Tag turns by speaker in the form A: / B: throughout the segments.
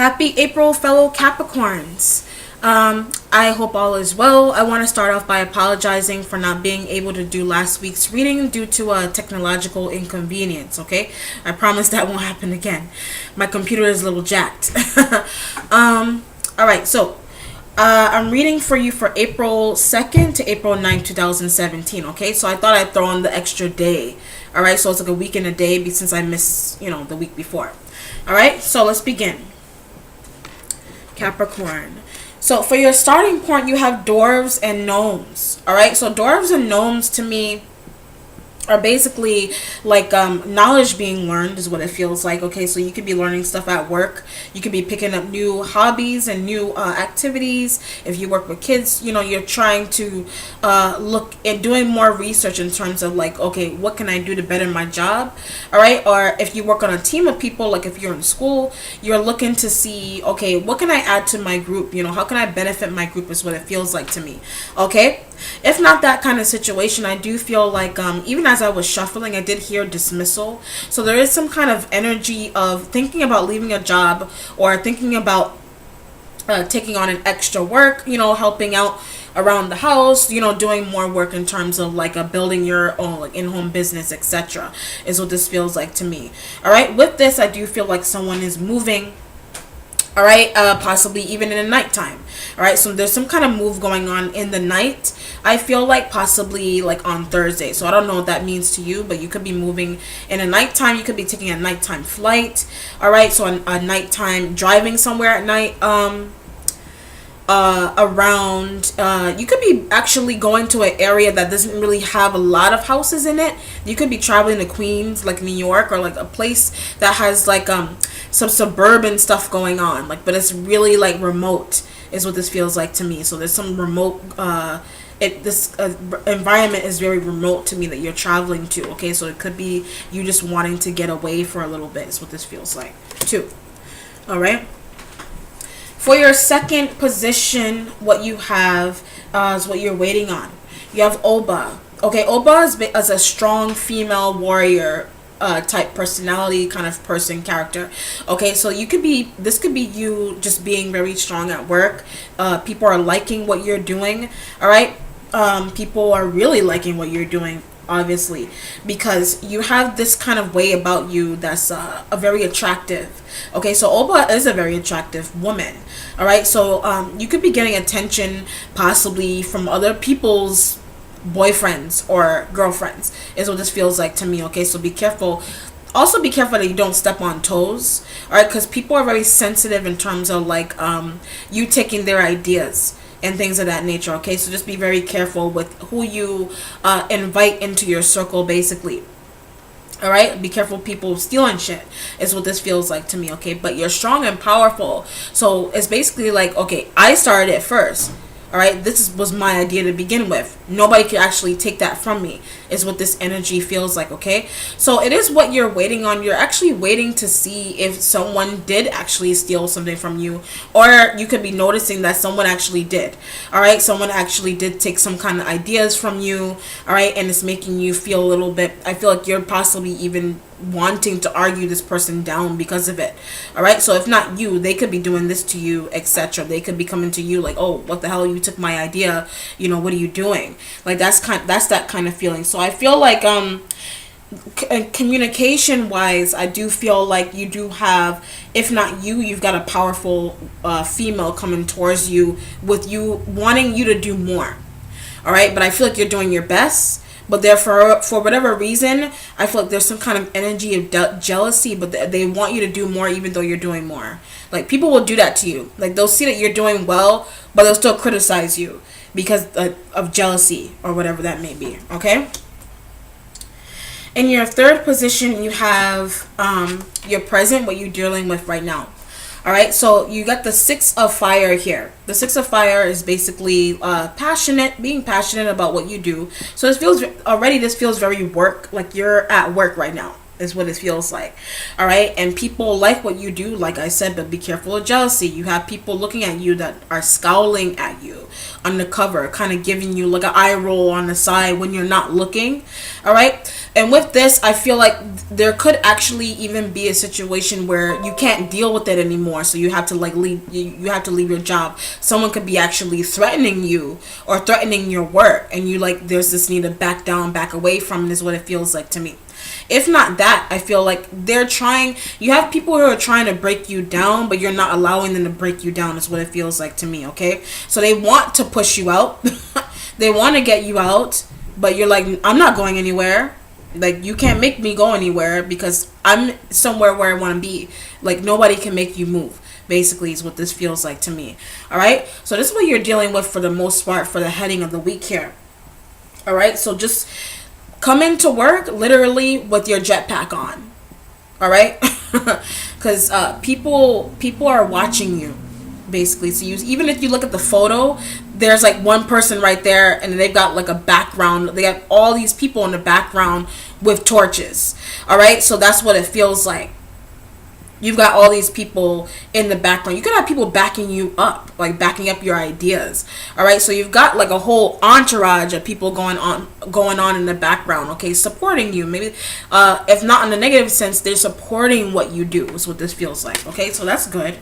A: Happy April, fellow Capricorns. I hope all is well. I want to start off by apologizing for not being able to do last week's reading due to a technological inconvenience, okay? I promise that won't happen again. My computer is a little jacked. Alright, so I'm reading for you for April 2nd to April 9th, 2017, okay? So I thought I'd throw in the extra day, alright? So it's like a week and a day since I missed, the week before. Alright, so let's begin. Capricorn. So for your starting point, you have dwarves and gnomes. All right. So dwarves and gnomes to me are basically like knowledge being learned is what it feels like. Okay, so you could be learning stuff at work. You could be picking up new hobbies and new activities. If you work with kids, you're trying to look and doing more research in terms of like, okay, what can I do to better my job? All right. Or if you work on a team of people, like if you're in school, you're looking to see, okay, what can I add to my group? How can I benefit my group is what it feels like to me. Okay. If not that kind of situation, I do feel like even as I was shuffling, I did hear dismissal. So there is some kind of energy of thinking about leaving a job or thinking about taking on an extra work, helping out around the house, doing more work in terms of like building your own like in-home business, etc. is what this feels like to me. All right. With this, I do feel like someone is moving. All right, possibly even in the nighttime. All right, so there's some kind of move going on in the night. I feel like possibly like on Thursday. So I don't know what that means to you, but you could be moving in the nighttime. You could be taking a nighttime flight. All right, so a nighttime driving somewhere at night. Around you could be actually going to an area that doesn't really have a lot of houses in it. You could be traveling to Queens, like New York, or like a place that has like some suburban stuff going on, like, but it's really like remote is what this feels like to me. So there's some remote this environment is very remote to me that you're traveling to. Okay, so it could be you just wanting to get away for a little bit is what this feels like too. All right. For your second position, what you have is what you're waiting on. You have Oba. Okay, Oba is a strong female warrior type personality kind of person character. Okay, so this could be you just being very strong at work. People are liking what you're doing. All right, people are really liking what you're doing, obviously, because you have this kind of way about you that's a very attractive. Okay, so Oba is a very attractive woman. All right, so you could be getting attention possibly from other people's boyfriends or girlfriends is what this feels like to me. Okay, so be careful. Also be careful that you don't step on toes. All right, because people are very sensitive in terms of like you taking their ideas and things of that nature. Okay, so just be very careful with who you invite into your circle, basically. All right, be careful people stealing shit is what this feels like to me. Okay, but you're strong and powerful, so it's basically like, okay, I started it first. All right, was my idea to begin with. Nobody could actually take that from me is what this energy feels like. Okay, so it is what you're waiting on. You're actually waiting to see if someone did actually steal something from you, or you could be noticing that someone actually did. All right, someone actually did take some kind of ideas from you. All right, and it's making you feel a little bit, I feel like you're possibly even wanting to argue this person down because of it. All right, so if not you, they could be doing this to you, etc. They could be coming to you like, oh, what the hell, you took my idea, what are you doing? Like that's that kind of feeling. So I feel like communication wise, I do feel like you do have, if not you've got a powerful female coming towards you with you wanting you to do more. All right, but I feel like you're doing your best. But therefore, for whatever reason, I feel like there's some kind of energy of jealousy, but they want you to do more even though you're doing more. Like, people will do that to you. Like, they'll see that you're doing well, but they'll still criticize you because of jealousy or whatever that may be. Okay? In your third position, you have your present, what you're dealing with right now. All right, so you got the Six of Fire here. The Six of Fire is basically being passionate about what you do. So this feels very work, like you're at work right now. is what it feels like. All right, and people like what you do, like I said, but be careful of jealousy. You have people looking at you that are scowling at you undercover, kind of giving you like an eye roll on the side when you're not looking. All right, and with this, I feel like there could actually even be a situation where you can't deal with it anymore, so you have to like leave. You have to leave your job. Someone could be actually threatening you or threatening your work, and you like there's this need to back down, back away from it, is what it feels like to me. If not that, I feel like they're trying. You have people who are trying to break you down, but you're not allowing them to break you down, is what it feels like to me. Okay, so they want to push you out. They want to get you out, but you're like, I'm not going anywhere. Like, you can't make me go anywhere because I'm somewhere where I want to be. Like, nobody can make you move, basically, is what this feels like to me. All right, so this is what you're dealing with for the most part for the heading of the week here. All right, so just come into work literally with your jetpack on. All right, because people are watching you, basically. So even if you look at the photo, there's like one person right there, and they've got like a background. They have all these people in the background with torches. All right, so that's what it feels like. You've got all these people in the background. You could have people backing you up, like backing up your ideas. All right, so you've got like a whole entourage of people going on in the background. Okay, supporting you. Maybe, if not in a negative sense, they're supporting what you do. Is what this feels like. Okay, so that's good.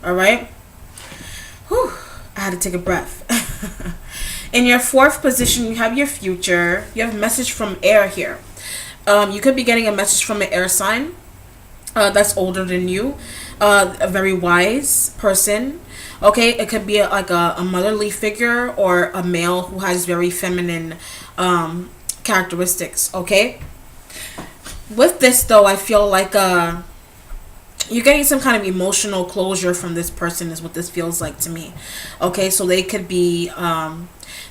A: All right. Whew. I had to take a breath. In your fourth position, you have your future. You have a message from air here. You could be getting a message from an air sign. That's older than you, a very wise person. Okay, it could be like a motherly figure or a male who has very feminine characteristics. Okay, with this though, I feel like you're getting some kind of emotional closure from this person, is what this feels like to me. Okay, so they could be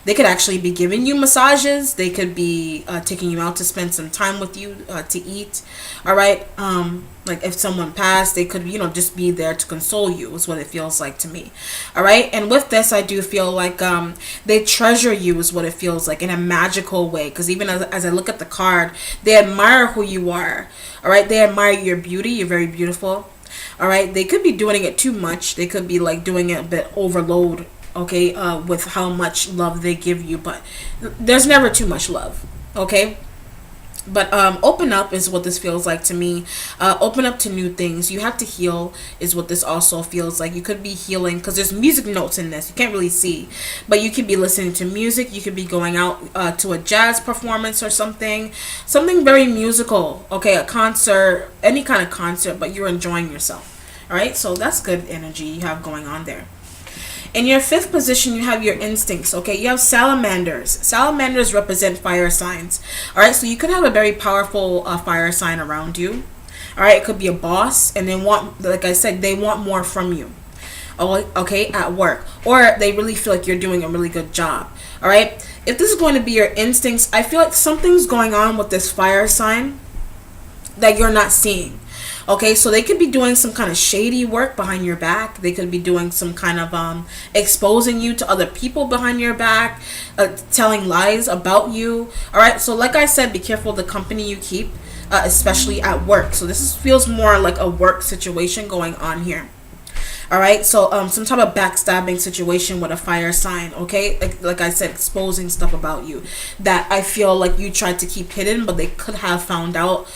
A: they could actually be giving you massages. They could be taking you out to spend some time with you, to eat. All right. Like if someone passed, they could, just be there to console you, is what it feels like to me. All right. And with this, I do feel like they treasure you, is what it feels like, in a magical way. Because even as I look at the card, they admire who you are. All right. They admire your beauty. You're very beautiful. All right. They could be doing it too much. They could be like doing it a bit overload. Okay, with how much love they give you, but there's never too much love. Okay, but open up is what this feels like to me. Open up to new things. You have to heal, is what this also feels like. You could be healing because there's music notes in this. You can't really see, but you could be listening to music. You could be going out to a jazz performance or something very musical. Okay, a concert, any kind of concert, but you're enjoying yourself. All right, so that's good energy you have going on there. In your fifth position, you have your instincts. Okay, you have salamanders. Salamanders represent fire signs. All right, so you could have a very powerful fire sign around you. All right, it could be a boss, and they want, like I said, they want more from you. Okay, at work, or they really feel like you're doing a really good job. All right, if this is going to be your instincts, I feel like something's going on with this fire sign that you're not seeing. Okay, so they could be doing some kind of shady work behind your back. They could be doing some kind of exposing you to other people behind your back, telling lies about you. All right, so like I said, be careful of the company you keep, especially at work. So feels more like a work situation going on here. All right, so some type of backstabbing situation with a fire sign. Okay, like I said, exposing stuff about you that I feel like you tried to keep hidden, but they could have found out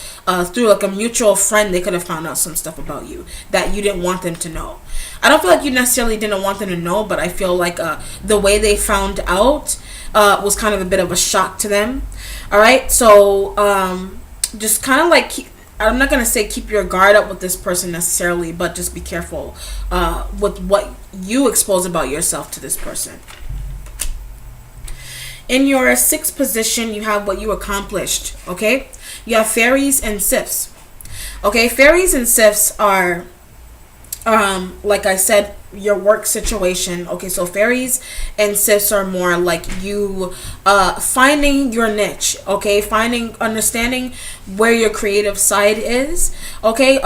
A: through like a mutual friend. They could have found out some stuff about you that you didn't want them to know. I don't feel like you necessarily didn't want them to know, but I feel like the way they found out was kind of a bit of a shock to them. All right, so just kind of like I'm not going to say keep your guard up with this person necessarily, but just be careful with what you expose about yourself to this person. In your sixth position, you have what you accomplished. Okay, you have fairies and sifts. Okay, fairies and sifts are like I said, your work situation. Okay, so fairies and sifts are more like you finding your niche. Okay, understanding where your creative side is. Okay,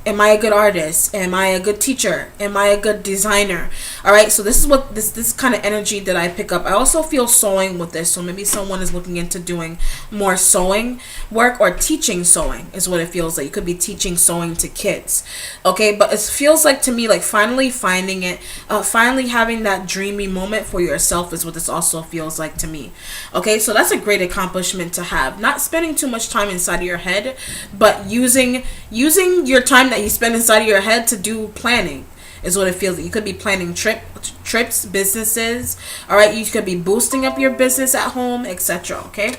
A: Am I a good artist? Am I a good teacher? Am I a good designer? All right, so this is what this kind of energy that I pick up. I also feel sewing with this, so maybe someone is looking into doing more sewing work or teaching sewing is what it feels like. You could be teaching sewing to kids, okay? But it feels like to me like finally finding it, finally having that dreamy moment for yourself is what this also feels like to me. Okay, so that's a great accomplishment to have. Not spending too much time inside of your head, but using your time that you spend inside of your head to do planning is what it feels like. You could be planning trips, businesses. All right, you could be boosting up your business at home, etc. Okay,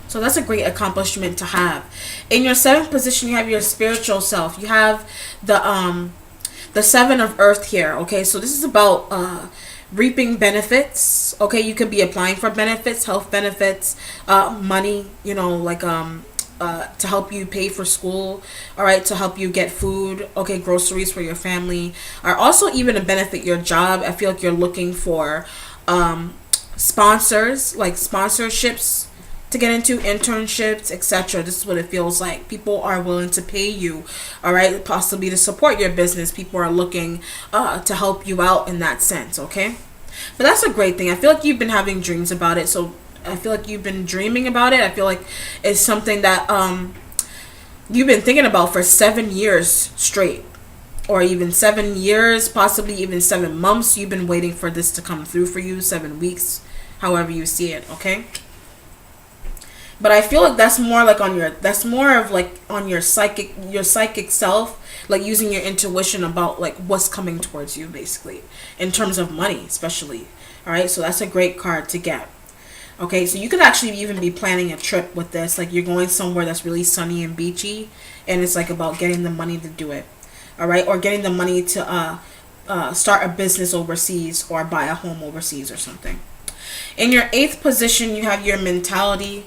A: so that's a great accomplishment to have. In your seventh position, you have your spiritual self. You have the seven of earth here. Okay, so this is about reaping benefits. Okay, you could be applying for benefits, health benefits, money, you know, like to help you pay for school, all right, to help you get food, okay, groceries for your family, or also even to benefit your job. I feel like you're looking for sponsors, like sponsorships to get into, internships, etc. This is what it feels like. People are willing to pay you, all right, possibly to support your business. People are looking to help you out in that sense, okay? But that's a great thing. I feel like you've been having dreams about it, so I feel like you've been dreaming about it. I feel like it's something that you've been thinking about for 7 years straight, or even 7 years, possibly even 7 months. You've been waiting for this to come through for you, 7 weeks, however you see it, okay? But I feel like that's more like on your psychic self, like using your intuition about like what's coming towards you, basically, in terms of money, especially. All right, so that's a great card to get. Okay, so you could actually even be planning a trip with this. Like you're going somewhere that's really sunny and beachy, and it's like about getting the money to do it. All right, or getting the money to start a business overseas or buy a home overseas or something. In your eighth position, you have your mentality.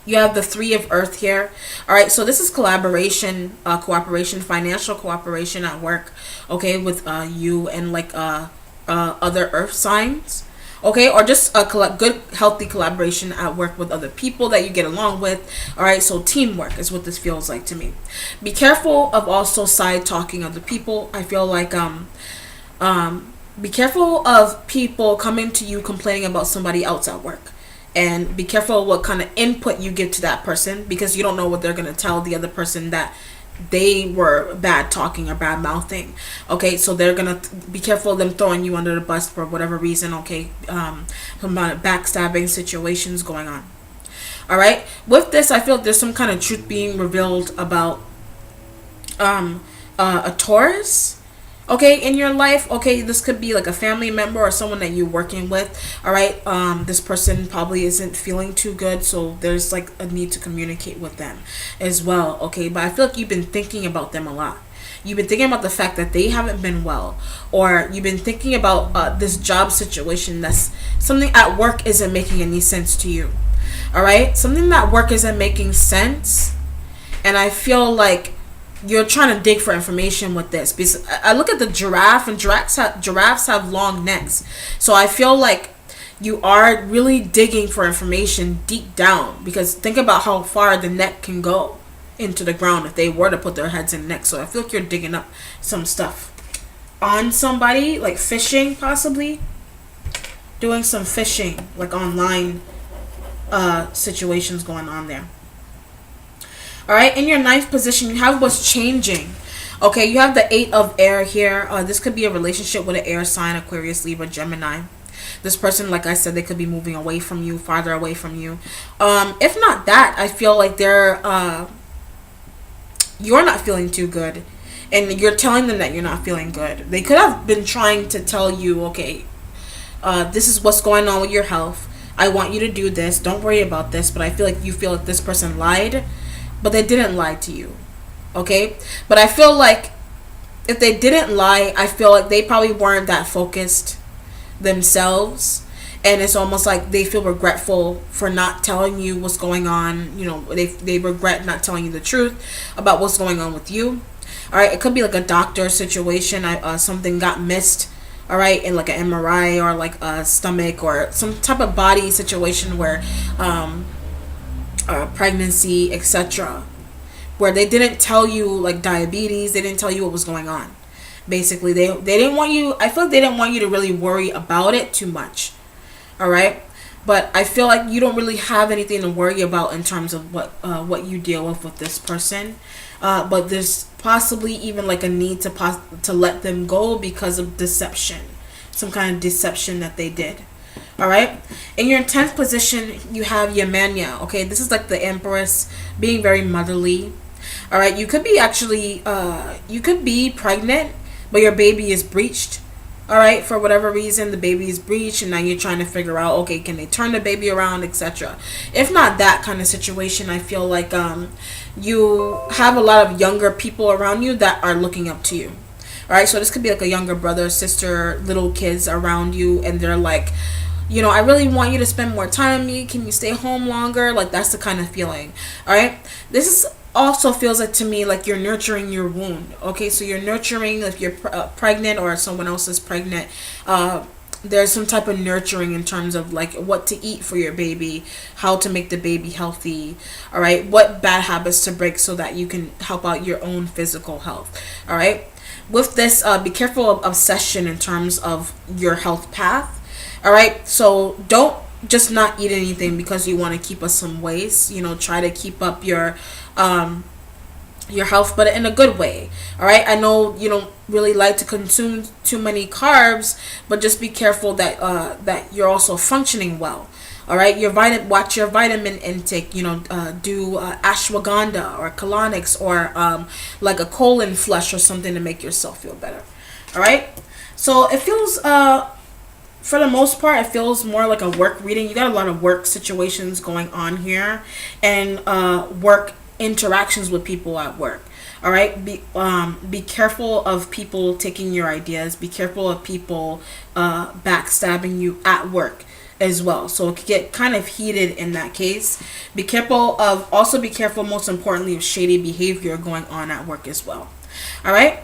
A: You have the three of earth here. All right, so this is collaboration, cooperation, financial cooperation at work. Okay, with you and like other earth signs. Okay, or just a good healthy collaboration at work with other people that you get along with. All right, so teamwork is what this feels like to me. Be careful of also side talking other people. I feel like be careful of people coming to you complaining about somebody else at work, and be careful what kind of input you give to that person, because you don't know what they're going to tell the other person that they were bad talking or bad mouthing. Okay, so they're gonna be careful of them throwing you under the bus for whatever reason. Okay, some backstabbing situations going on. All right, with this, I feel there's some kind of truth being revealed about a Taurus. Okay, in your life. Okay, this could be like a family member or someone that you're working with. All right, this person probably isn't feeling too good, so there's like a need to communicate with them as well. Okay, but I feel like you've been thinking about them a lot. You've been thinking about the fact that they haven't been well, or you've been thinking about this job situation that's something at work isn't making any sense to you. All right, something at work isn't making sense, and I feel like you're trying to dig for information with this, because I look at the giraffe, and giraffes have long necks, so I feel like you are really digging for information deep down, because think about how far the neck can go into the ground if they were to put their heads in the neck. So I feel like you're digging up some stuff on somebody, like fishing, possibly doing some fishing, like online situations going on there. All right, in your ninth position, you have what's changing. Okay, you have the 8 of air here. This could be a relationship with an air sign, Aquarius, Libra, Gemini. This person, like I said, they could be moving away from you, farther away from you. If not that, I feel like you're not feeling too good, and you're telling them that you're not feeling good. They could have been trying to tell you, okay, this is what's going on with your health. I want you to do this. Don't worry about this. But I feel like you feel like this person lied, but they didn't lie to you. Okay? But I feel like if they didn't lie, I feel like they probably weren't that focused themselves. And it's almost like they feel regretful for not telling you what's going on. You know, they regret not telling you the truth about what's going on with you. All right? It could be like a doctor situation. Something got missed. All right? In like an MRI, or like a stomach, or some type of body situation where pregnancy, etc. where they didn't tell you like diabetes, they didn't tell you what was going on. Basically, they didn't want you, I feel like they didn't want you to really worry about it too much. All right? But I feel like you don't really have anything to worry about in terms of what you deal with this person. But there's possibly even like a need to let them go because of deception, some kind of deception that they did. All right. In your 10th position, you have Yemenia. Okay, this is like the Empress, being very motherly. All right, you could be actually you could be pregnant, but your baby is breached. All right, for whatever reason, the baby is breached, and now you're trying to figure out, okay, can they turn the baby around, etc. If not that kind of situation, I feel like you have a lot of younger people around you that are looking up to you. All right, so this could be like a younger brother, sister, little kids around you, and they're like, you know, I really want you to spend more time with me. Can you stay home longer? Like, that's the kind of feeling. All right, this is also feels like to me like you're nurturing your wound. Okay, so you're nurturing, if you're pregnant or someone else is pregnant, there's some type of nurturing in terms of like what to eat for your baby, how to make the baby healthy. All right, what bad habits to break so that you can help out your own physical health. All right, with this, be careful of obsession in terms of your health path. All right, so don't just not eat anything because you want to keep up some waist. You know, try to keep up your health, but in a good way. All right, I know you don't really like to consume too many carbs, but just be careful that that you're also functioning well. All right, watch your vitamin intake. You know, do ashwagandha or colonics or like a colon flush or something to make yourself feel better. All right, so it feels for the most part, it feels more like a work reading. You got a lot of work situations going on here, and work interactions with people at work. All right, be careful of people taking your ideas. Be careful of people backstabbing you at work as well. So it could get kind of heated in that case. Be careful, most importantly, of shady behavior going on at work as well. All right.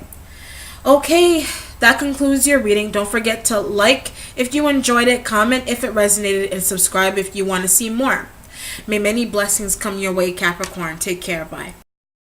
A: Okay, that concludes your reading. Don't forget to like if you enjoyed it, comment if it resonated, and subscribe if you want to see more. May many blessings come your way, Capricorn. Take care. Bye.